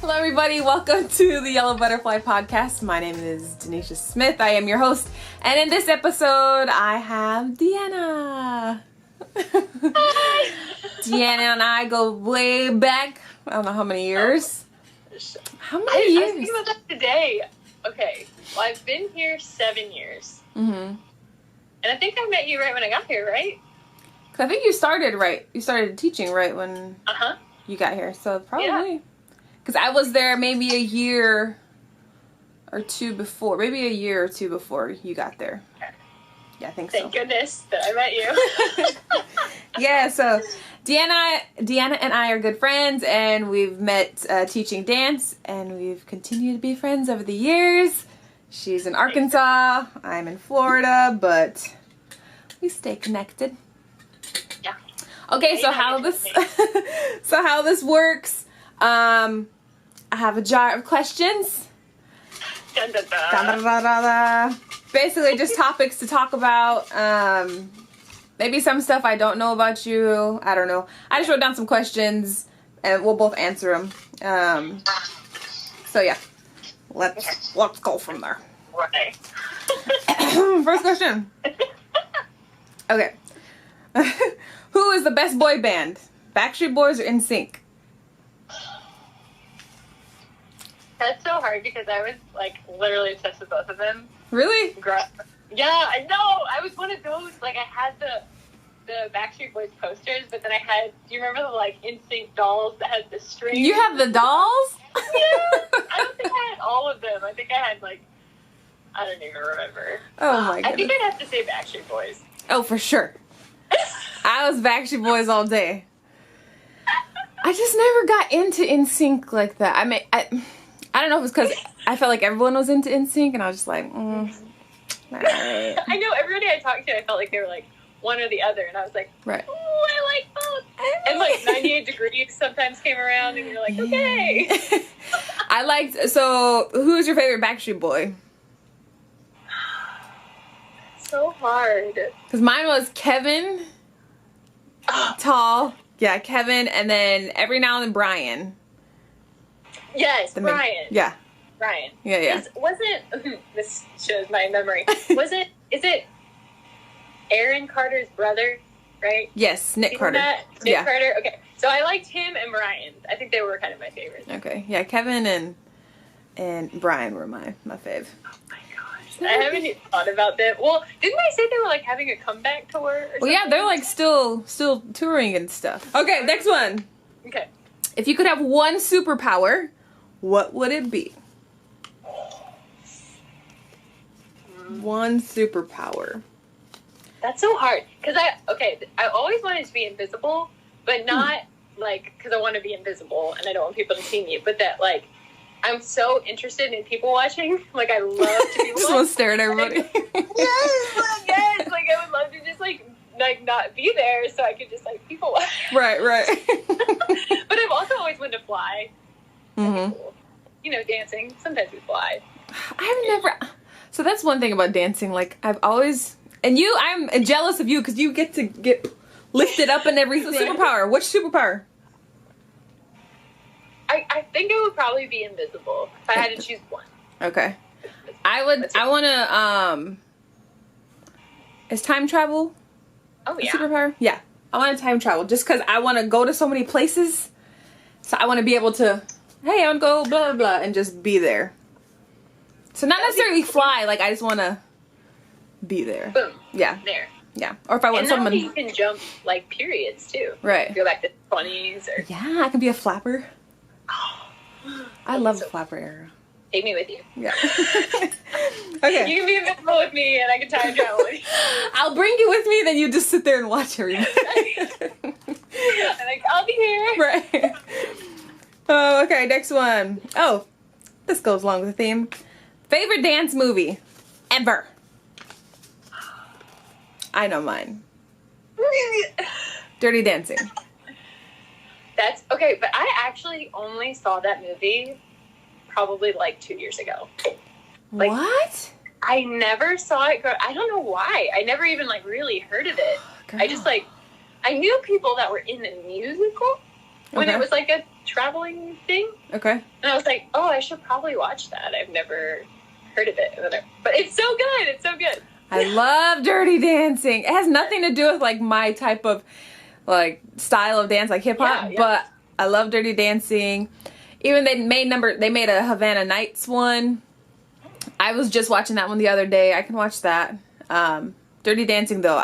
Hello everybody, welcome to the Yellow Butterfly Podcast. My name is Denisha Smith. I am your host. And in this episode, I have Deanna. Hi. Deanna and I go way back. I don't know how many years. How many years? I was thinking about that today. Okay, well, I've been here 7 years. Mm-hmm. And I think I met you right when I got here, right? Cause I think you started right. You started teaching right when you got here. So probably. Yeah. Because I was there maybe a year or two before. Maybe a year or two before you got there. Yeah, I think so. Thank goodness that I met you. Yeah, so Deanna and I are good friends, and we've met teaching dance, and we've continued to be friends over the years. She's in Arkansas, I'm in Florida, but we stay connected. Yeah. Okay, so how this works? I have a jar of questions. Dun, dun, dun. Da, da, da, da, da. Basically, just topics to talk about. Maybe some stuff I don't know about you. I don't know. I just wrote down some questions, and we'll both answer them. So yeah, let's go from there. Right. First question. Okay. Who is the best boy band? Backstreet Boys or NSYNC? That's so hard because I was like literally obsessed with both of them. Really? Yeah, I know. I was one of those. Like I had the Backstreet Boys posters, but then I had. Do you remember the like NSYNC dolls that had the string? You have the dolls? Yeah. I don't think I had all of them. I think I had like. I don't even remember. Oh my goodness. I think I'd have to say Backstreet Boys. Oh, for sure. I was Backstreet Boys all day. I just never got into NSYNC like that. I mean, I don't know if it's because I felt like everyone was into NSYNC, and I was just like, all right. I know everybody I talked to, I felt like they were like one or the other, and I was like, right. Oh, I like both. And like 98 Degrees sometimes came around, and you're like, okay. I liked. So, who's your favorite Backstreet Boy? So hard. Because mine was Kevin. Tall. Yeah, Kevin, and then every now and then Brian. Yes, Brian. Yeah. Brian. Yeah. Wasn't this shows my memory? Is it Aaron Carter's brother, right? Yes, Nick Carter. Nick Carter. Okay. So I liked him and Brian. I think they were kind of my favorites. Okay. Yeah, Kevin and Brian were my fave. Oh my gosh. I haven't even thought about that. Well, didn't I say they were like having a comeback tour or something? Well, yeah, they're like still touring and stuff. Okay, next one. Okay. If you could have one superpower, what would it be? One superpower. That's so hard. Because I always wanted to be invisible, but not like, because I want to be invisible and I don't want people to see me, but that like, I'm so interested in people watching. Like, I love to be Just want to stare at everybody. Yes, like I would love to just like not be there so I could just like people watch. Right. But I've also always wanted to fly. Mm-hmm. Cool. You know, dancing. Sometimes we fly. I've never. So that's one thing about dancing. Like I've always, and I'm jealous of you because you get to get lifted up and everything. Superpower. Which superpower? I think it would probably be invisible if I had to choose one. Okay. I want to. Is time travel? Oh yeah. Superpower? Yeah. I want to time travel just because I want to go to so many places. So I want to be able to. Hey, I want to go blah, blah, blah, and just be there. So not necessarily fly, like I just want to be there. Boom. Yeah. There. Yeah. Or if I want and someone. You can jump, like, periods, too. Right. Go back to the 20s or. Yeah, I can be a flapper. Oh, I love the flapper era. Take me with you. Yeah. Okay. You can be invisible with me and I can time travel with you. I'll bring you with me, then you just sit there and watch everything. I'm like, I'll be here. Right. Oh, okay, next one. Oh, this goes along with the theme. Favorite dance movie ever? I know mine. Dirty Dancing. That's okay, but I actually only saw that movie probably like 2 years ago. Like, what? I never saw it. I don't know why. I never even like really heard of it. Girl. I just like I knew people that were in the musical when it was like a traveling thing. Okay. And I was like, oh, I should probably watch that. I've never heard of it. But it's so good. It's so good. I love Dirty Dancing. It has nothing to do with like my type of like style of dance, like hip hop, but I love Dirty Dancing. Even they made a Havana Nights one. I was just watching that one the other day. I can watch that. Dirty Dancing though,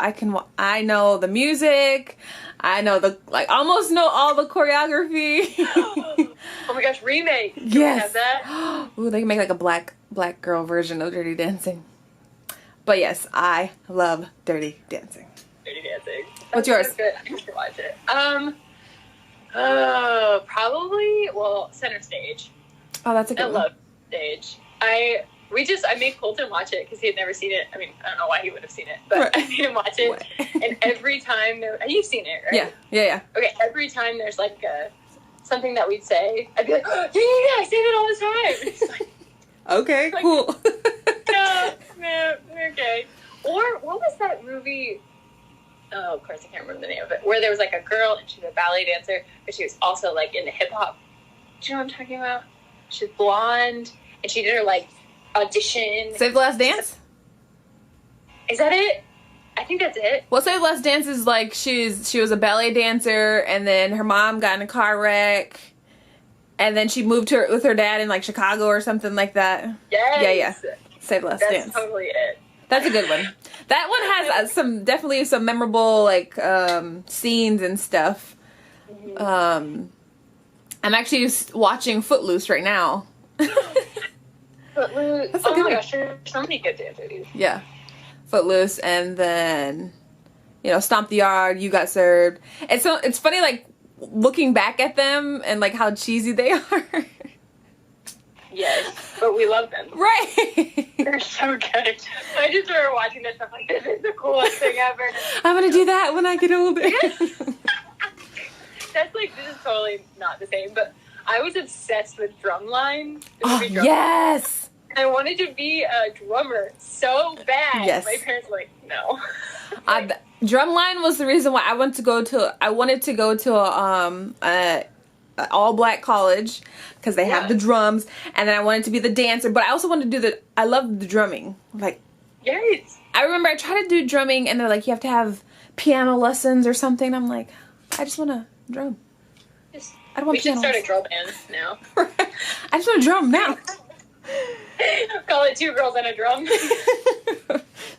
I know the music. I know almost know all the choreography. Oh my gosh, remake. Yes. Can we have that? Ooh, they can make like a black girl version of Dirty Dancing. But yes, I love Dirty Dancing. Dirty Dancing. What's yours? So good. I need to watch it. Probably Center Stage. Oh, that's a good I one. love Stage. I made Colton watch it because he had never seen it. I mean, I don't know why he would have seen it, but I made him watch it. And every time you've seen it, right? Yeah. Okay, every time there's like something that we'd say, I'd be like, oh, yeah, I say that all the time. It's like, okay, cool. no, okay. Or what was that movie? Oh, of course I can't remember the name of it. Where there was like a girl and she was a ballet dancer, but she was also like into hip hop. Do you know what I'm talking about? She's blonde and she did her like audition. Save the Last Dance? Is that it? I think that's it. Well, Save the Last Dance is like she was a ballet dancer and then her mom got in a car wreck and then she moved with her dad in like Chicago or something like that. Yes. Yeah. Save the Last That's Dance. totally it. That's a good one. That one has definitely some memorable like scenes and stuff. Mm-hmm. I'm actually watching Footloose right now. Footloose. Oh my gosh, there's so many good dance movies. Yeah. Footloose, and then Stomp the Yard, You Got Served. It's funny like looking back at them and like how cheesy they are. Yes, but we love them. Right. They're so good. I just started watching this stuff like, this is the coolest thing ever. I'm gonna do that when I get older. That's like, this is totally not the same, but I was obsessed with Drumline. Yes. I wanted to be a drummer so bad. Yes. My parents were like, no. Drumline was the reason why I wanted to go to a all black college because they have the drums, and then I wanted to be the dancer, but I also wanted to do I love the drumming. Like, yes. I remember I tried to do drumming and they're like, you have to have piano lessons or something. I'm like, I just want to drum. I don't want piano. We should start a drill band now. I just want to drum now. Call it Two Girls and a Drum.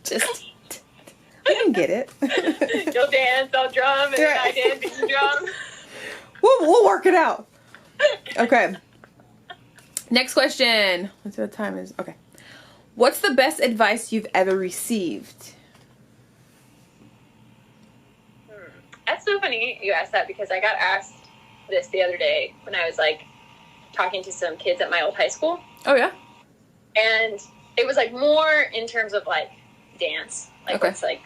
Just, I can get it. You'll dance, I'll drum, and then I dance, you drum. We'll work it out. Okay. Next question. Let's see what time is. Okay. What's the best advice you've ever received? That's so funny you asked that because I got asked this the other day when I was like talking to some kids at my old high school. Oh yeah? And it was like more in terms of like dance. Like what's like,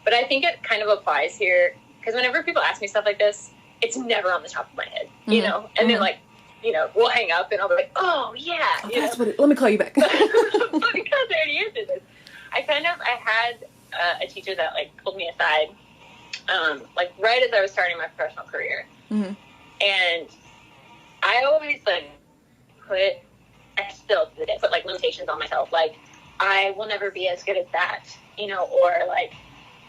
but I think it kind of applies here because whenever people ask me stuff like this, it's never on the top of my head, and then like, we'll hang up and I'll be like, oh yeah. That's what let me call you back. But because I already answered this, I had a teacher that like pulled me aside, like right as I was starting my professional career. Mm-hmm. And I always like I still to this day put like limitations on myself. Like I will never be as good as that, or like,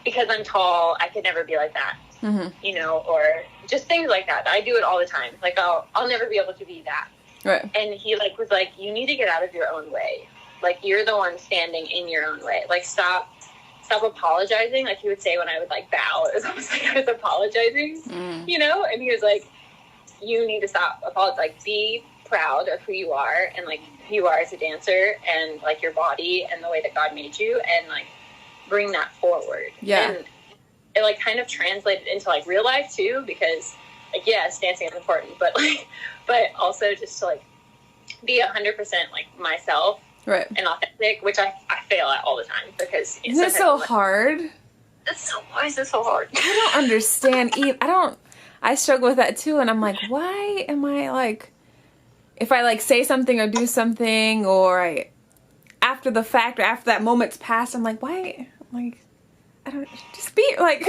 because I'm tall, I could never be like that. Mm-hmm. Or just things like that. I do it all the time. Like I'll never be able to be that. Right. And he like was like, you need to get out of your own way. Like you're the one standing in your own way. Like stop apologizing. Like he would say when I would like bow, it was almost like I was apologizing, And he was like, you need to stop apologizing. Like be proud of who you are and like who you are as a dancer and like your body and the way that God made you and like bring that forward. Yeah. And it like kind of translated into like real life too, because like, yes, dancing is important, but also just to like be 100% like myself, right, and authentic, which I fail at all the time because isn't it so hard? Why is this so hard? I don't understand. I struggle with that too, and I'm like, why am I like, if I like say something or do something, or after the fact or after that moment's passed, I'm like, why? Like, I don't just be like,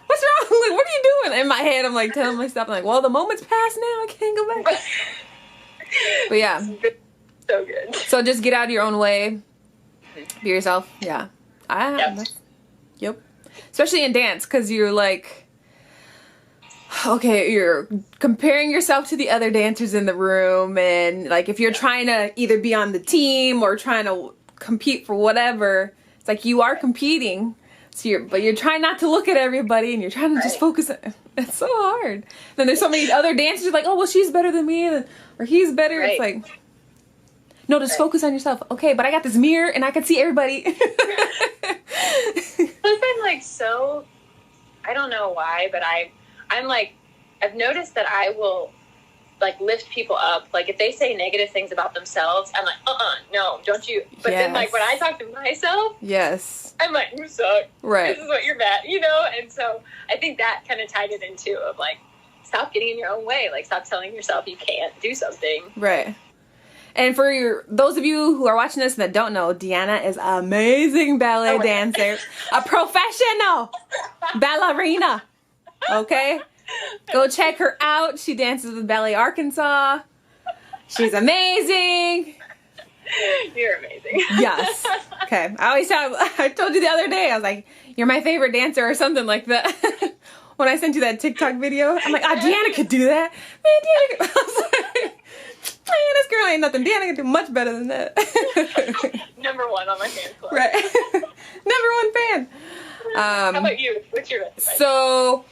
what what's wrong? Like, what are you doing? In my head, I'm like telling myself, I'm like, well, the moment's passed now. I can't go back. But yeah. So good. So just get out of your own way. Be yourself. Yeah. Yep. Especially in dance, because you're like, okay, you're comparing yourself to the other dancers in the room, and like if you're trying to either be on the team or trying to compete for whatever, it's like you are competing. So you're trying not to look at everybody, and you're trying to just focus. It's so hard. Then there's so many other dancers like, oh well, she's better than me, or he's better. It's like, no, just focus on yourself. Okay, but I got this mirror and I can see everybody. I'm like so, I don't know why, but I'm like, I've noticed that I will like lift people up. Like if they say negative things about themselves, I'm like, no, don't you. But then like when I talk to myself, I'm like, you suck. Right. This is what you're bad, you know? And so I think that kind of tied it into of like, stop getting in your own way. Like stop telling yourself you can't do something. Right. And for those of you who are watching this that don't know, Deanna is an amazing ballet dancer. A professional ballerina. Okay? Go check her out. She dances with Ballet Arkansas. She's amazing. You're amazing. Yes. Okay. I told you the other day, I was like, you're my favorite dancer or something like that. When I sent you that TikTok video, I'm like, Deanna could do that. Man, Deanna could. I was like, man, this girl ain't nothing. Deanna can do much better than that. Number one on my fan club. Right. Number one fan. How about you? What's your advice? So,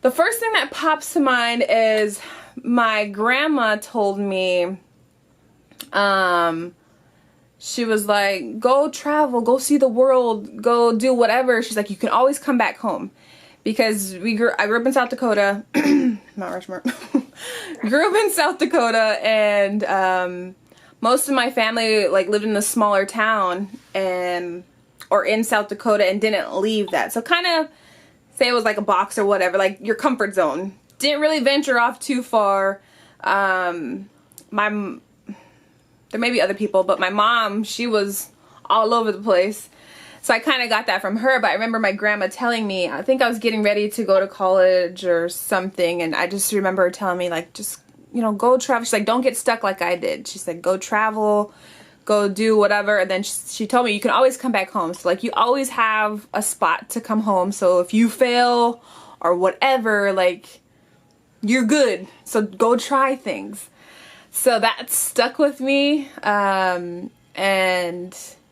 the first thing that pops to mind is my grandma told me, she was like, go travel, go see the world, go do whatever. She's like, you can always come back home. Because I grew up in South Dakota, Mount Rushmore. Grew up in South Dakota, and most of my family like lived in a smaller town or in South Dakota and didn't leave that. So kind of say it was like a box or whatever, like your comfort zone. Didn't really venture off too far. There may be other people, but my mom, she was all over the place. So I kind of got that from her, but I remember my grandma telling me, I think I was getting ready to go to college or something, and I just remember her telling me, like, just, you know, go travel. She's like, don't get stuck like I did. She said, go travel, go do whatever, and then she told me, you can always come back home. So, like, you always have a spot to come home, so if you fail or whatever, like, you're good. So go try things. So that stuck with me, and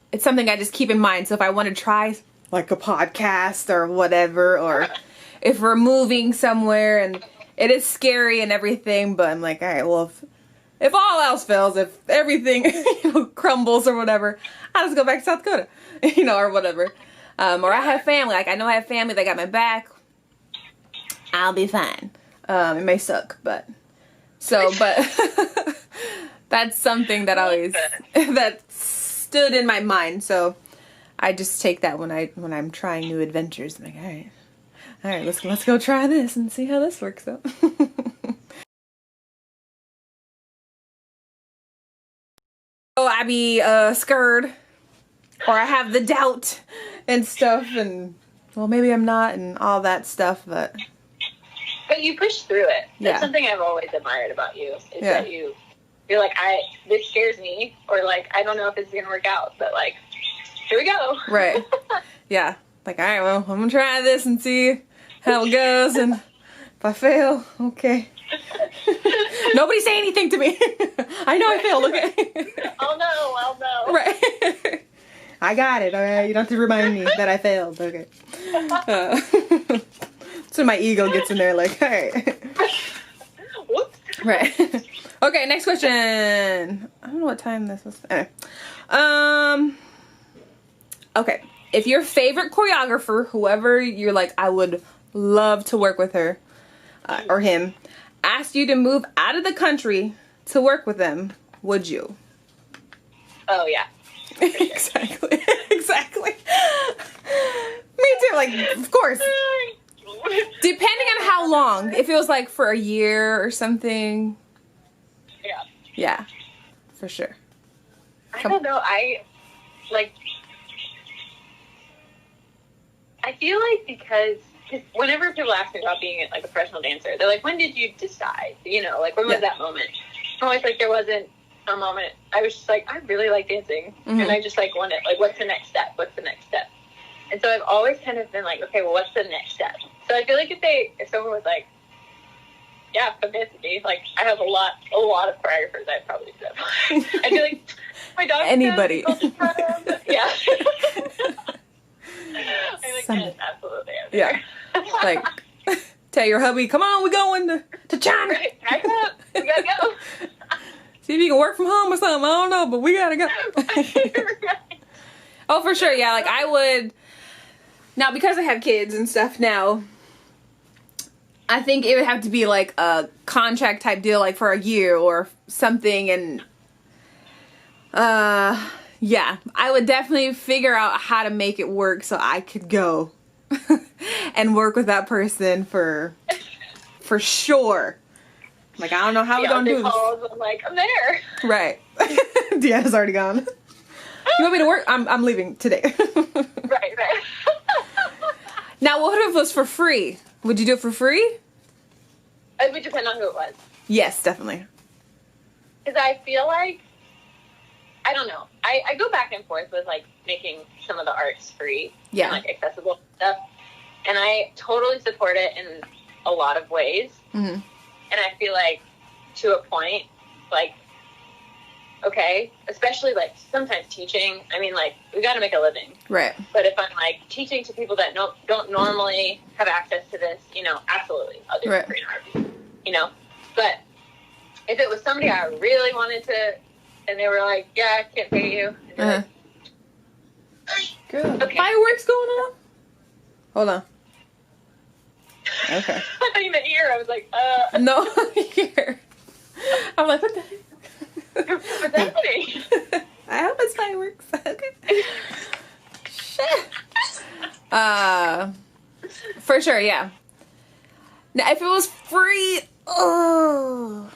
it's something I just keep in mind. So if I want to try like a podcast or whatever, or if we're moving somewhere and it is scary and everything, but I'm like, all right, well, if all else fails, if everything crumbles or whatever, I'll just go back to South Dakota, or whatever. Or I have family. Like I know I have family that got my back. I'll be fine. It may suck, but that's something that that stood in my mind. So I just take that when I'm trying new adventures. I'm like, all right, let's go try this and see how this works out. So I be scared, or I have the doubt and stuff, and well, maybe I'm not, and all that stuff, but you push through it. That's something I've always admired about you, is that you're like, this scares me, or like, I don't know if this is gonna work out, but like, here we go. Right. Yeah. Like, all right, well, I'm gonna try this and see how it goes, and if I fail, okay. Nobody say anything to me. I know I failed, okay? I'll know. Right. I got it, all right? You don't have to remind me that I failed, okay? So my ego gets in there like, all right. Whoops. Right. Okay, next question. I don't know what time this was. Anyway. Okay. If your favorite choreographer, whoever you're like, I would love to work with her or him, asked you to move out of the country to work with them, would you? Oh, yeah. Sure. Exactly. Exactly. Me too. Like, of course. Depending on how long. If it was like for a year or something. Yeah. Yeah. For sure. I don't know. I feel like because whenever people ask me about being like a professional dancer, they're like, when did you decide? You know, like, when was that moment? I'm always like, there wasn't a moment. I was just like, I really like dancing. And I just like wanted, like, what's the next step? What's the next step? And so I've always kind of been like, okay, well, what's the next step? So I feel like if someone was like, yeah, come dance with me, like, I have a lot of choreographers I'd probably do that. I feel like my dog. Anybody. Yeah. I'm like, yes, absolutely. Yeah. Like, tell your hubby, come on, we're going to China. Right, pack up. We gotta go. See if you can work from home or something. I don't know, but we gotta go. Right. Oh, for sure. Yeah, like I would. Now, because I have kids and stuff now, I think it would have to be like a contract type deal, like for a year or something. And yeah, I would definitely figure out how to make it work so I could go and work with that person for sure. Like, I don't know how we're gonna do this. I'm like, I'm there. Right. Deanna's already gone. You want me to work? I'm leaving today. Right. Now, what if it was for free? Would you do it for free? It would depend on who it was. Yes, definitely. Because I feel like, I don't know. I go back and forth with, like, making some of the arts free. Yeah. And, like, accessible stuff. And I totally support it in a lot of ways. Mm-hmm. And I feel like, to a point, like, okay, especially, like, sometimes teaching, I mean, like, we got to make a living. Right. But if I'm, like, teaching to people that don't normally have access to this, you know, absolutely, I'll do it for free in a heartbeat, you know? But if it was somebody I really wanted to, and they were like, yeah, I can't pay you. Uh-huh. Good. Okay. Fireworks going on? Hold on. Okay. I thought you meant ear. I was like, No, here. I'm like, what the heck? What's happening? I hope it's fireworks. Okay. Shit. For sure, yeah. Now, if it was free, oh,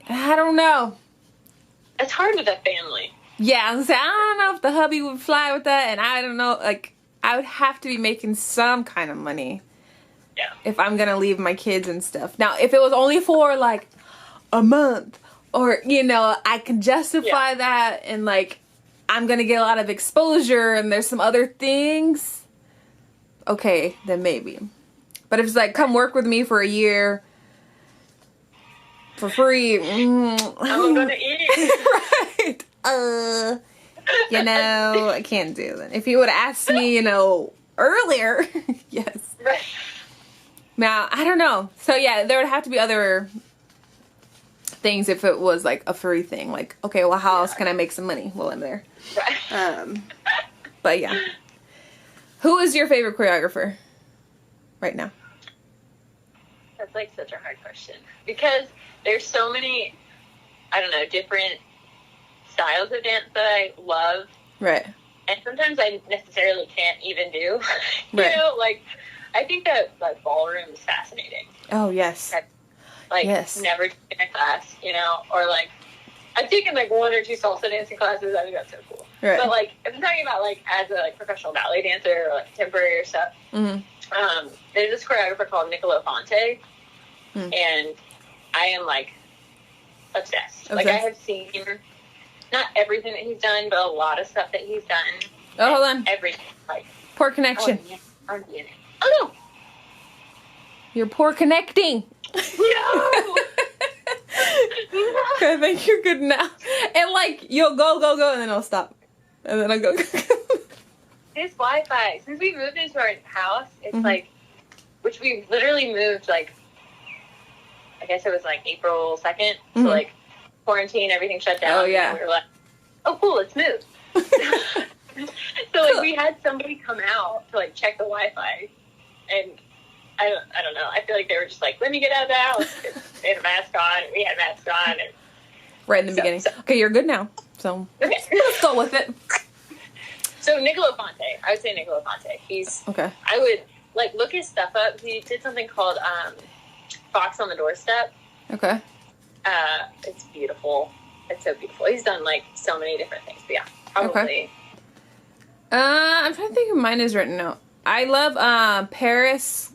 I don't know. It's hard with a family. Yeah, I was gonna say, I don't know if the hubby would fly with that, and I don't know, like, I would have to be making some kind of money. Yeah. If I'm gonna leave my kids and stuff. Now, if it was only for, like, a month, or, you know, I can justify that, and, like, I'm gonna get a lot of exposure, and there's some other things, okay, then maybe. But if it's like, come work with me for a year, for free, I'm gonna eat. right. You know, I can't do that. If you would have asked me, you know, earlier, yes. Right. Now, I don't know. So, yeah, there would have to be other things if it was, like, a free thing. Like, okay, well, how else can I make some money while I'm there? Right. But, yeah. Who is your favorite choreographer right now? That's, like, such a hard question. Because there's so many, I don't know, different styles of dance that I love. Right. And sometimes I necessarily can't even do. You Right. know, like, I think that, like, ballroom is fascinating. Oh, yes. Like, Yes. never taken a class, you know? Or, like, I've taken, like, 1 or 2 salsa dancing classes. I think that's so cool. Right. But, like, if I'm talking about, like, as a, like, professional ballet dancer or, like, contemporary or stuff, Mm-hmm. There's this choreographer called Niccolo Fonte, and I am, like, obsessed. Like, I have seen, not everything that he's done, but a lot of stuff that he's done. Oh, hold on. Everything. Like, Poor connection. oh, no. You're poor connecting. No. I think you're good now. And, like, you'll go, and then I'll stop. And then I'll go. His Wi-Fi, since we moved into our house, it's like, which we literally moved, like, I guess it was, like, April 2nd. So, like, quarantine, everything shut down. Oh, yeah. And we were like, oh, cool, let's move. So, like, we had somebody come out to, like, check the Wi-Fi. And I don't know. I feel like they were just like, let me get out of the house. They had a mask on, and we had masks on. And Right in the beginning. Okay, you're good now. So, okay. let's go with it. So, Niccolo Fonte. I would say Niccolo Fonte. He's... Okay. I would, like, look his stuff up. He did something called Fox on the Doorstep. Okay. It's beautiful. It's so beautiful. He's done, like, so many different things. But, yeah, probably. Okay. I'm trying to think if mine is written out. I love Paris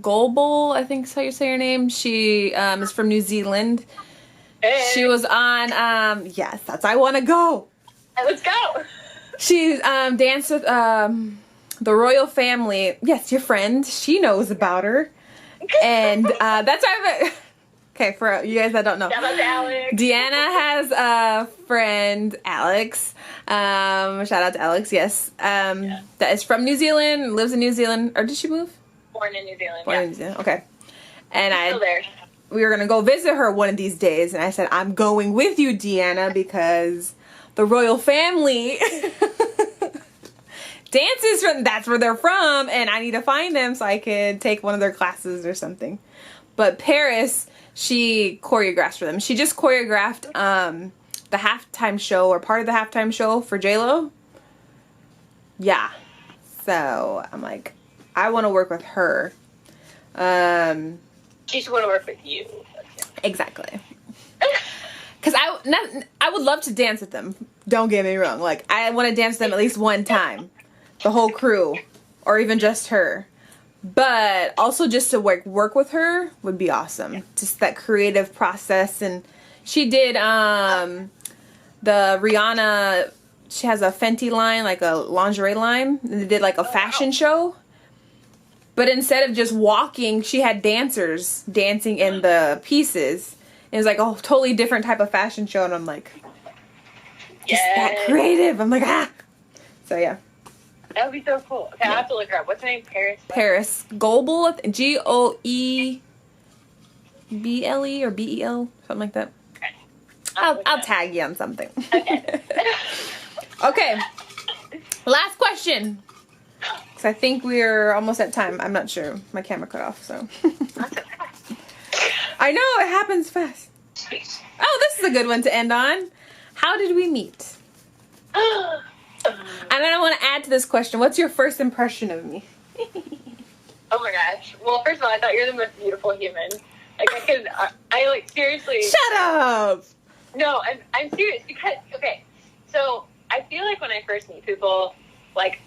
Goebel, I think is how you say her name. She is from New Zealand. Hey. She was on yes, that's I Wanna Go. Let's go. She danced with the royal family. Yes, your friend. She knows about her. And that's why okay, for you guys that don't know. Shout out to Alex. Deanna has a friend, Alex. Shout out to Alex, yes. That is from New Zealand, lives in New Zealand. Or did she move? Born in New Zealand. Born in New Zealand, okay. And Still there. we were going to go visit her one of these days. And I said, I'm going with you, Deanna, because the royal family dances from, that's where they're from. And I need to find them so I could take one of their classes or something. But Paris, she choreographed for them. She just choreographed the halftime show or part of the halftime show for J-Lo. Yeah. So I'm like, I want to work with her. She should want to work with you. Exactly. Because I would love to dance with them. Don't get me wrong. Like, I want to dance with them at least one time. The whole crew. Or even just her. But also just to work with her would be awesome. Just that creative process. And she did the Rihanna, she has a Fenty line, like a lingerie line. And they did like a fashion show. But instead of just walking, she had dancers dancing in the pieces. It was like a totally different type of fashion show. And I'm like, just that creative. I'm like, ah. So yeah. That would be so cool. Okay, I have to look her up. What's her name? Paris? Paris Goebel. Goeble or Bel. Something like that. Okay. I'll tag you on something. Okay. Okay. Last question. Because I think we're almost at time. I'm not sure. My camera cut off, so. I know, it happens fast. Oh, this is a good one to end on. How did we meet? And then I want to add to this question. What's your first impression of me? Oh my gosh. Well, first of all, I thought you're the most beautiful human. Like, I like, seriously. Shut up! No, I'm serious because, okay, so I feel like when I first meet people, like,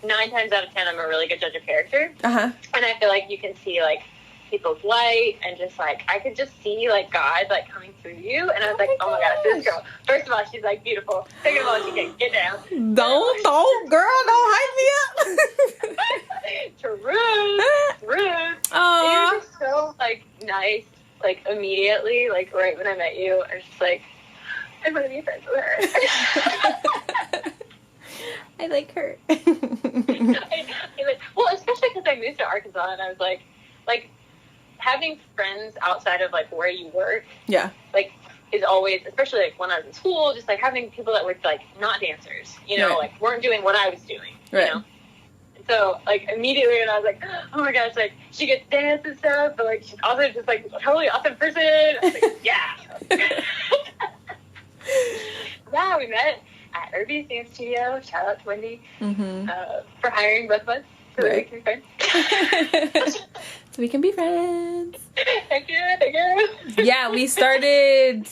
9 times out of 10, I'm a really good judge of character. Uh-huh. And I feel like you can see, like, people's light and just, like, I could just see, like, God, like, coming through you. And I was like, oh my gosh, this girl. First of all, she's, like, beautiful. Second of all, she can get down. Don't, girl, don't hype me up. Rude. Aww. You're just so, like, nice, like, immediately, like, right when I met you. I was just like, I want to be friends with her. I like her. Well, especially because I moved to Arkansas and I was like, having friends outside of, like, where you work, Yeah. like, is always, especially, like, when I was in school, just, like, having people that were, like, not dancers, you know, Right. like, weren't doing what I was doing, Right. you know? And so, like, immediately when I was like, oh my gosh, like, she gets dance and stuff, but, like, she's also just, like, a totally awesome person. I was like, yeah. Yeah, we met at Irby's Dance Studio. Shout out to Wendy for hiring both of us so that we can be friends. So we can be friends. Thank you. Yeah, we started,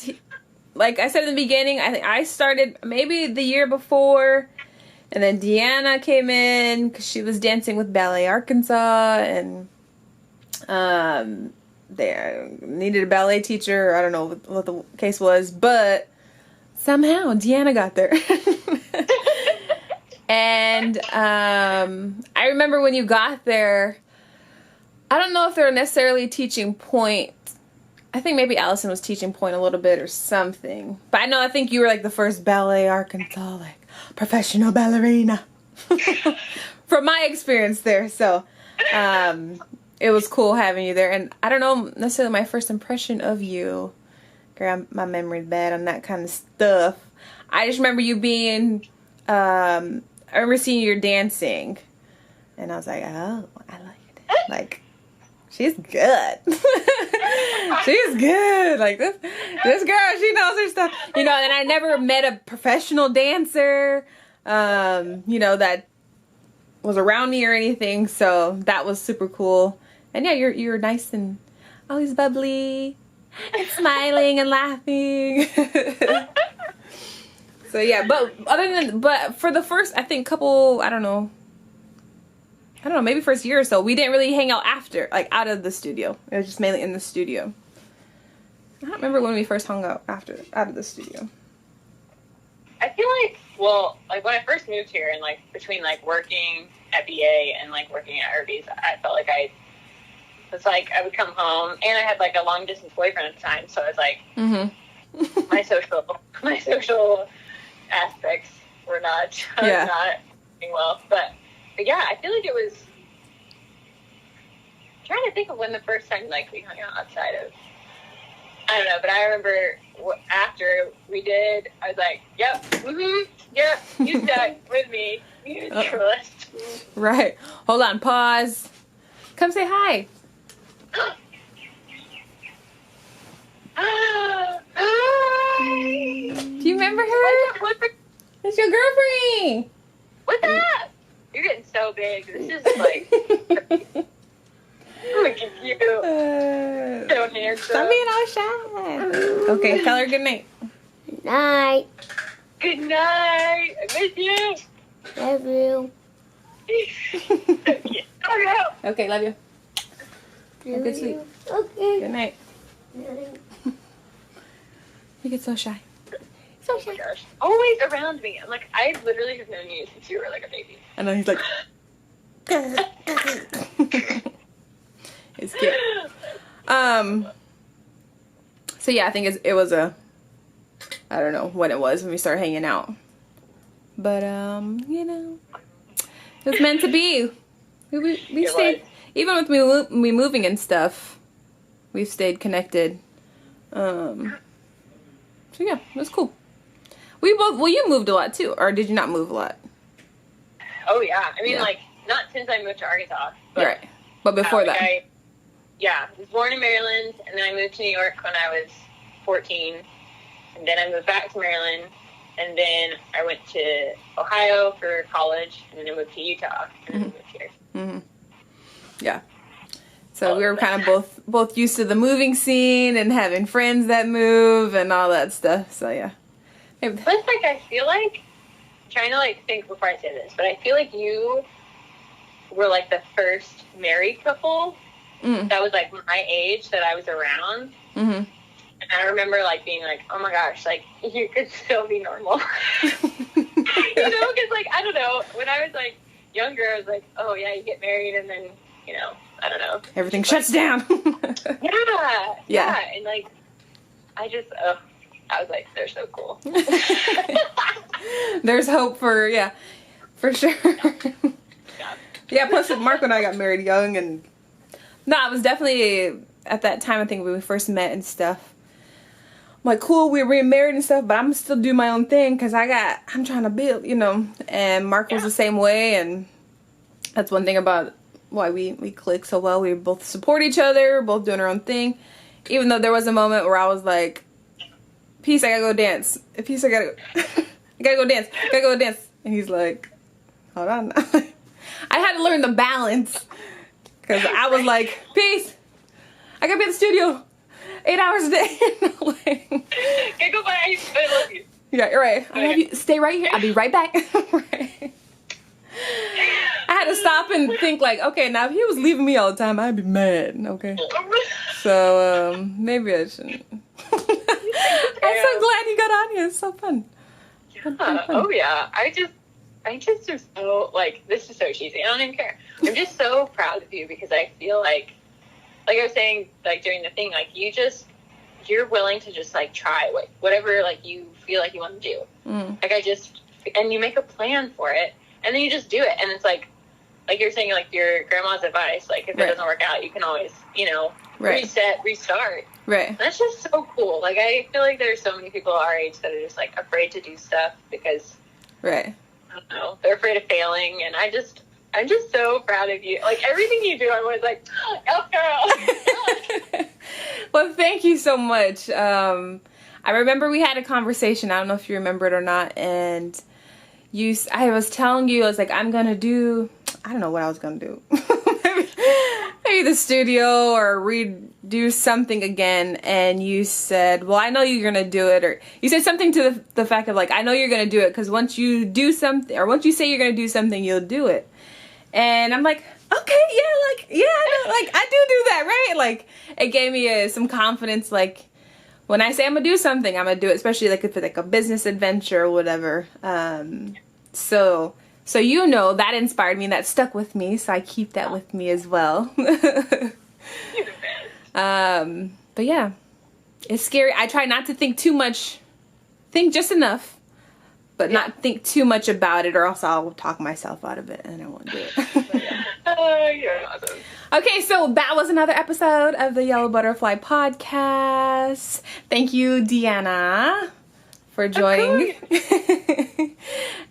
like I said in the beginning, I think I started maybe the year before, and then Deanna came in because she was dancing with Ballet Arkansas, and they needed a ballet teacher. I don't know what the case was, but somehow Deanna got there. And I remember when you got there, I don't know if they were necessarily teaching point. I think maybe Allison was teaching point a little bit or something. But I think you were like the first Ballet Arkansas, like, professional ballerina. From my experience there. So it was cool having you there. And I don't know necessarily my first impression of you. Girl, my memory's bad on that kind of stuff. I just remember you being, I remember seeing you dancing. And I was like, oh, I like it. Like, she's good. She's good. Like, this girl, she knows her stuff. You know, and I never met a professional dancer, you know, that was around me or anything. So that was super cool. And yeah, you're nice and always bubbly and smiling and laughing. So yeah, but for the first, I think, couple, I don't know, I don't know, maybe first year or so, we didn't really hang out after, like out of the studio. It was just mainly in the studio. I don't remember when we first hung out out of the studio. I feel like, well, like when I first moved here and like between like working at BA and like working at Arby's, I felt like I would come home and I had like a long distance boyfriend at the time. So I was like, my social aspects were not doing well. But yeah, I feel like it was, I'm trying to think of when the first time like we hung out outside of, I don't know, but I remember after we did, I was like, yep, you stuck with me. You trust. Right. Hold on, pause. Come say hi. Hi. Do you remember her? It's your girlfriend. What's up? You're getting so big. This is like... Look at you. So handsome. Stop being all shy. Okay, tell her good night. Good night. Good night. I miss you. Love you. Okay, love you. Love Good sleep. you. Okay. Good night. You get so shy. So oh my gosh. Always around me. I'm like, I literally have known you since you were like a baby. And then he's like... It's cute. So yeah, I think it was I don't know when it was when we started hanging out. But, you know, it was meant to be. We stayed, even with me moving and stuff, we've stayed connected. So yeah, it was cool. You moved a lot too, or did you not move a lot? Oh yeah, I mean like, not since I moved to Arkansas. But, right, but before that. I was born in Maryland, and then I moved to New York when I was 14, and then I moved back to Maryland, and then I went to Ohio for college, and then I moved to Utah, and then I moved here. Mm-hmm. Yeah. So we were kind of both used to the moving scene and having friends that move and all that stuff. So yeah. But it's like, I feel like, I'm trying to like think before I say this, but I feel like you were like the first married couple that was like my age that I was around. And I remember like being like, oh my gosh, like you could still be normal. You know, because like, I don't know, when I was like younger, I was like, oh yeah, you get married and then, you know, I don't know. Everything shuts down. Yeah. And like, I was like, they're so cool. There's hope for sure. Yeah, plus Marco and I got married young, and no, I was definitely at that time, I think when we first met and stuff. I'm like, cool, we're remarried and stuff, but I'm still doing my own thing because I'm trying to build, you know. And Mark was the same way, and that's one thing about why we click so well. We both support each other, both doing our own thing. Even though there was a moment where I was like, peace, I gotta go dance. Peace, I gotta go dance. Gotta go dance. And he's like, hold on. I had to learn the balance because I was like, peace, I gotta be at the studio 8 hours a day. Like, okay, go bye. I love you. Yeah, you're right. I love you. Stay right here. I'll be right back. Right. I had to stop and think like, okay, now if he was leaving me all the time, I'd be mad. Okay. So maybe I shouldn't. I'm so glad you got on here. It's so fun. Yeah. Oh yeah. I just am so like, this is so cheesy. I don't even care. I'm just so proud of you because I feel like I was saying like during the thing, like you're willing to just like try whatever like you feel like you want to do. Like and you make a plan for it and then you just do it. And it's like you're saying, like your grandma's advice, like if it doesn't work out, you can always, you know, reset, restart. Right. That's just so cool. Like I feel like there's so many people our age that are just like afraid to do stuff because I don't know, they're afraid of failing. And I'm just so proud of you. Like everything you do, I'm always like, oh girl. Well, thank you so much. I remember we had a conversation. I don't know if you remember it or not. And I was telling you, I was like, I'm going to do, I don't know what I was going to do. maybe the studio or redo something again. And you said, well, I know you're going to do it. Or you said something to the fact of like, I know you're going to do it. Because once you do something, or once you say you're going to do something, you'll do it. And I'm like, okay, yeah, I do that, right? Like, it gave me some confidence, like, when I say I'm gonna do something, I'm gonna do it, especially like if it's like a business adventure or whatever. So you know, that inspired me, that stuck with me, so I keep that with me as well. But yeah, it's scary. I try not to think too much, think just enough, but not think too much about it, or else I'll talk myself out of it and I won't do it. You're awesome. Okay, so that was another episode of the Yellow Butterfly Podcast. Thank you, Deanna, for joining.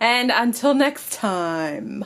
And until next time.